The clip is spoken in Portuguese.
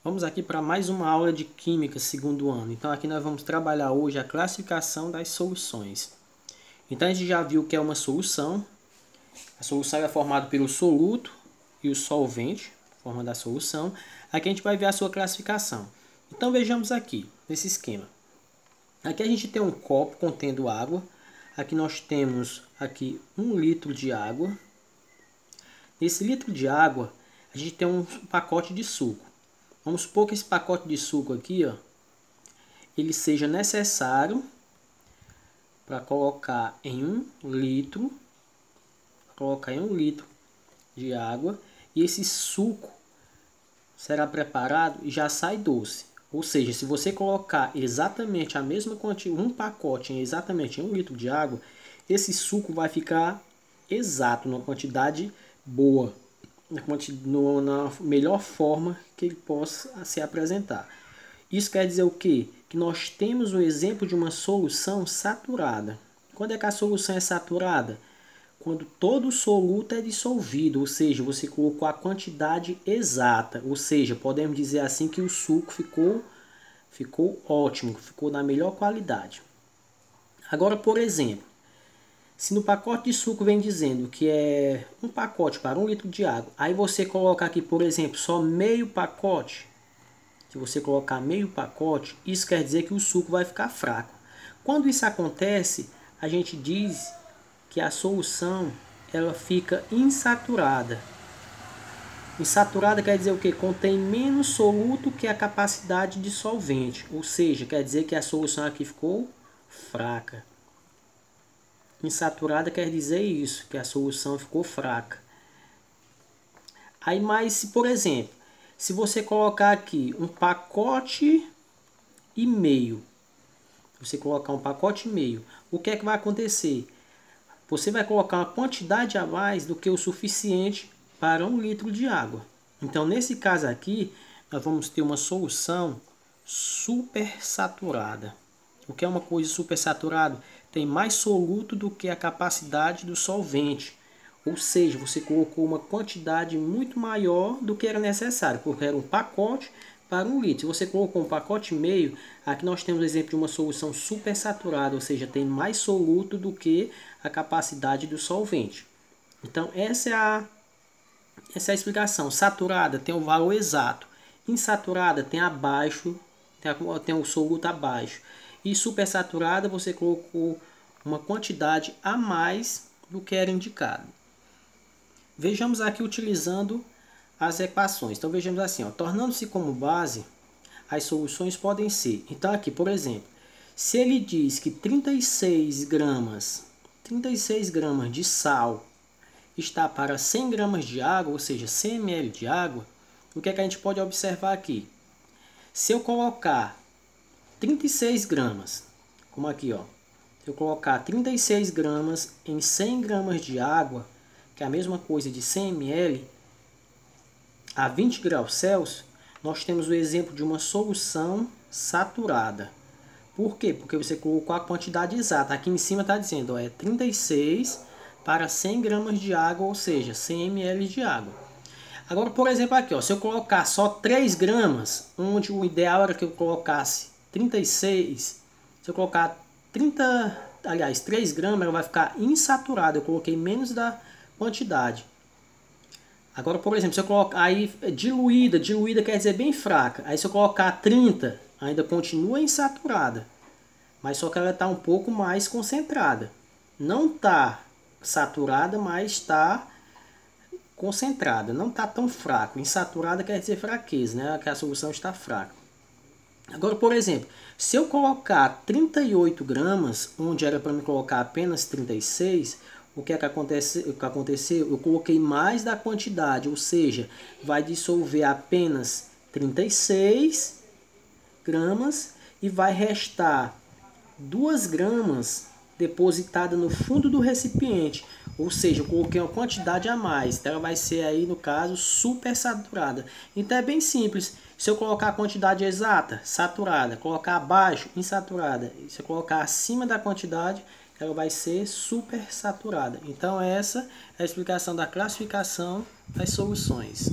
Vamos aqui para mais uma aula de Química, segundo ano. Então aqui nós vamos trabalhar hoje a classificação das soluções. Então a gente já viu que é uma solução. A solução é formada pelo soluto e o solvente, formando a solução. Aqui a gente vai ver a sua classificação. Então vejamos aqui, nesse esquema. Aqui a gente tem um copo contendo água. Aqui nós temos aqui 1 litro de água. Nesse litro de água, a gente tem um pacote de suco. Vamos supor que esse pacote de suco aqui, ó, ele seja necessário para colocar em 1 litro, de água, e esse suco será preparado e já sai doce. Ou seja, se você colocar exatamente a mesma quantidade, um pacote exatamente em 1 litro de água, esse suco vai ficar exato, numa quantidade boa, na melhor forma que ele possa se apresentar. Isso quer dizer o quê? Que nós temos um exemplo de uma solução saturada. Quando é que a solução é saturada? Quando todo o soluto é dissolvido, ou seja, você colocou a quantidade exata. Ou seja, podemos dizer assim que o suco ficou ótimo, ficou na melhor qualidade. Agora, por exemplo, se no pacote de suco vem dizendo que é um pacote para 1 litro de água, aí você coloca aqui, por exemplo, só meio pacote. Se você colocar meio pacote, isso quer dizer que o suco vai ficar fraco. Quando isso acontece, a gente diz que a solução ela fica insaturada. Insaturada quer dizer o quê? Contém menos soluto que a capacidade de solvente. Ou seja, quer dizer que a solução aqui ficou fraca. Insaturada quer dizer isso, que a solução ficou fraca. Aí, mas, por exemplo, se você colocar aqui um pacote e meio, você colocar um pacote e meio, o que é que vai acontecer? Você vai colocar uma quantidade a mais do que o suficiente para 1 litro de água. Então, nesse caso aqui, nós vamos ter uma solução supersaturada. O que é uma coisa supersaturada? Tem mais soluto do que a capacidade do solvente. Ou seja, você colocou uma quantidade muito maior do que era necessário, porque era um pacote para 1 litro. Se você colocou um pacote e meio, aqui nós temos o exemplo de uma solução supersaturada, ou seja, tem mais soluto do que a capacidade do solvente. Então, essa é a explicação. Saturada tem o valor exato. Insaturada tem abaixo, tem o soluto abaixo. E supersaturada você colocou uma quantidade a mais do que era indicado. Vejamos aqui utilizando as equações. Então vejamos assim, tornando-se como base, as soluções podem ser. Então aqui, por exemplo, se ele diz que 36 gramas de sal está para 100 gramas de água, ou seja, 100 ml de água, o que é que a gente pode observar aqui? Se eu colocar 36 gramas, como aqui, ó, se eu colocar 36 gramas em 100 gramas de água, que é a mesma coisa de 100 ml, a 20 graus Celsius, nós temos o exemplo de uma solução saturada. Por quê? Porque você colocou a quantidade exata. Aqui em cima está dizendo, ó, é 36 para 100 gramas de água, ou seja, 100 ml de água. Agora, por exemplo, aqui, ó, se eu colocar só 3 gramas, onde o ideal era que eu colocasse 36, se eu colocar 3 gramas, ela vai ficar insaturada. Eu coloquei menos da quantidade. Agora, por exemplo, se eu colocar aí diluída quer dizer bem fraca. Aí se eu colocar 30, ainda continua insaturada, mas só que ela está um pouco mais concentrada. Não está saturada, mas está concentrada. Não está tão fraco. Insaturada quer dizer fraqueza, né? Que a solução está fraca. Agora, por exemplo, se eu colocar 38 gramas, onde era para me colocar apenas 36, o que aconteceu? Eu coloquei mais da quantidade, ou seja, vai dissolver apenas 36 gramas e vai restar 2 gramas depositada no fundo do recipiente. Ou seja, eu coloquei uma quantidade a mais. Então ela vai ser aí, no caso, supersaturada. Então é bem simples. Se eu colocar a quantidade exata, saturada, colocar abaixo, insaturada, se eu colocar acima da quantidade, ela vai ser supersaturada. Então essa é a explicação da classificação das soluções.